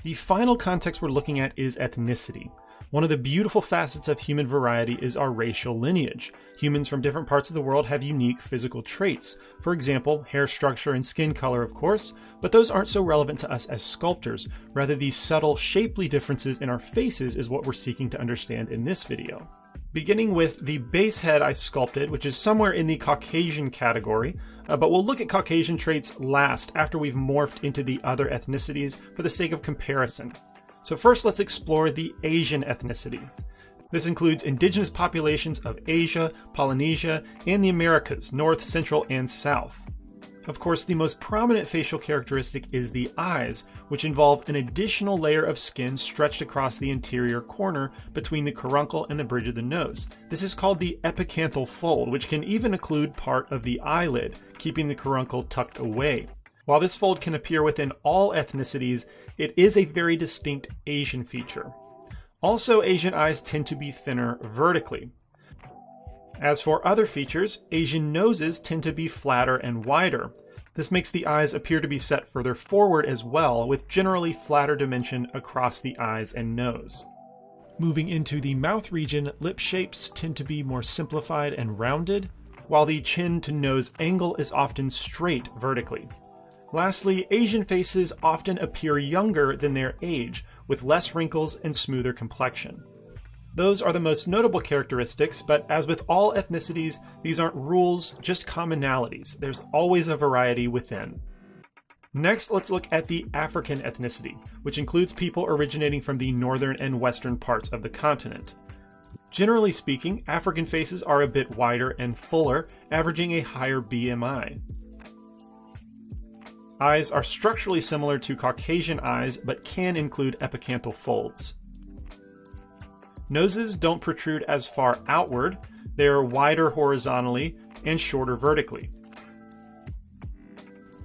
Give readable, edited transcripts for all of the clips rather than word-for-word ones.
The final context we're looking at is ethnicity. One of the beautiful facets of human variety is our racial lineage. Humans from different parts of the world have unique physical traits. For example, hair structure and skin color, of course, but those aren't so relevant to us as sculptors. Rather, these subtle, shapely differences in our faces is what we're seeking to understand in this video. Beginning with the base head I sculpted, which is somewhere in the Caucasian category, but we'll look at Caucasian traits last after we've morphed into the other ethnicities for the sake of comparison. So first, let's explore the Asian ethnicity. This includes indigenous populations of Asia, Polynesia, and the Americas, North, Central, and South. Of course, the most prominent facial characteristic is the eyes, which involve an additional layer of skin stretched across the interior corner between the caruncle and the bridge of the nose. This is called the epicanthal fold, which can even include part of the eyelid, keeping the caruncle tucked away. While this fold can appear within all ethnicities, it is a very distinct Asian feature. Also, Asian eyes tend to be thinner vertically. As for other features, Asian noses tend to be flatter and wider. This makes the eyes appear to be set further forward as well, with generally flatter dimension across the eyes and nose. Moving into the mouth region, lip shapes tend to be more simplified and rounded, while the chin to nose angle is often straight vertically. Lastly, Asian faces often appear younger than their age, with less wrinkles and smoother complexion. Those are the most notable characteristics, but as with all ethnicities, these aren't rules, just commonalities. There's always a variety within. Next, let's look at the African ethnicity, which includes people originating from the northern and western parts of the continent. Generally speaking, African faces are a bit wider and fuller, averaging a higher BMI. Eyes are structurally similar to Caucasian eyes, but can include epicanthal folds. Noses don't protrude as far outward, they are wider horizontally and shorter vertically.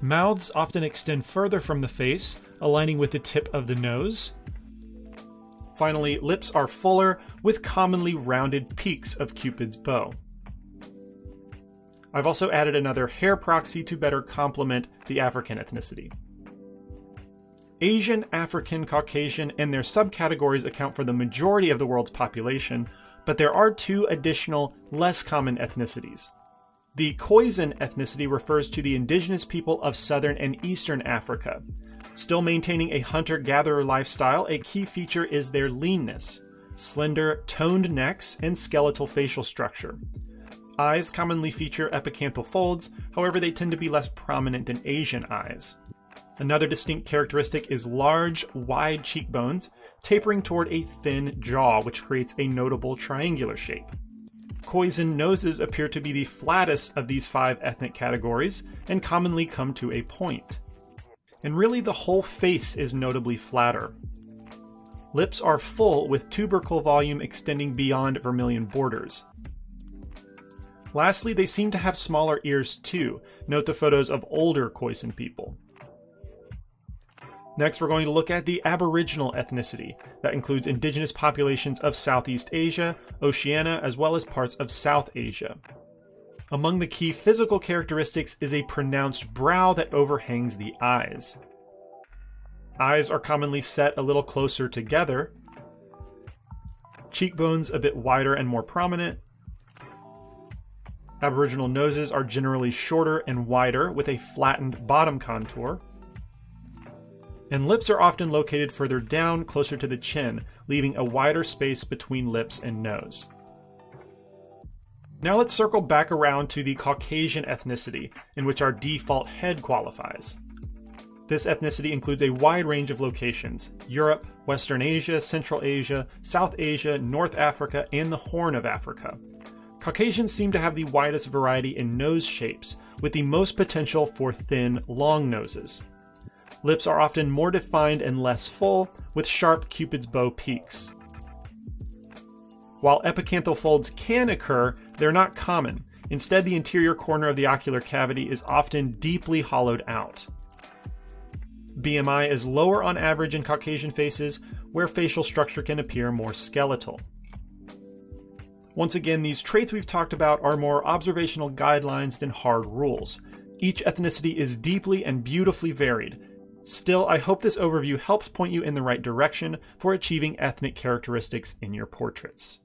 Mouths often extend further from the face, aligning with the tip of the nose. Finally, lips are fuller, with commonly rounded peaks of Cupid's bow. I've also added another hair proxy to better complement the African ethnicity. Asian, African, Caucasian, and their subcategories account for the majority of the world's population, but there are two additional, less common ethnicities. The Khoisan ethnicity refers to the indigenous people of southern and eastern Africa. Still maintaining a hunter-gatherer lifestyle, a key feature is their leanness, slender, toned necks, and skeletal facial structure. Eyes commonly feature epicanthal folds, however they tend to be less prominent than Asian eyes. Another distinct characteristic is large, wide cheekbones, tapering toward a thin jaw, which creates a notable triangular shape. Khoisan noses appear to be the flattest of these 5 ethnic categories, and commonly come to a point. And really the whole face is notably flatter. Lips are full, with tubercle volume extending beyond vermilion borders. Lastly, they seem to have smaller ears too. Note the photos of older Khoisan people. Next, we're going to look at the Aboriginal ethnicity. That includes indigenous populations of Southeast Asia, Oceania, as well as parts of South Asia. Among the key physical characteristics is a pronounced brow that overhangs the eyes. Eyes are commonly set a little closer together. Cheekbones a bit wider and more prominent. Aboriginal noses are generally shorter and wider with a flattened bottom contour. And lips are often located further down, closer to the chin, leaving a wider space between lips and nose. Now let's circle back around to the Caucasian ethnicity, in which our default head qualifies. This ethnicity includes a wide range of locations: Europe, Western Asia, Central Asia, South Asia, North Africa, and the Horn of Africa. Caucasians seem to have the widest variety in nose shapes, with the most potential for thin, long noses. Lips are often more defined and less full, with sharp Cupid's bow peaks. While epicanthal folds can occur, they're not common. Instead, the interior corner of the ocular cavity is often deeply hollowed out. BMI is lower on average in Caucasian faces, where facial structure can appear more skeletal. Once again, these traits we've talked about are more observational guidelines than hard rules. Each ethnicity is deeply and beautifully varied. Still, I hope this overview helps point you in the right direction for achieving ethnic characteristics in your portraits.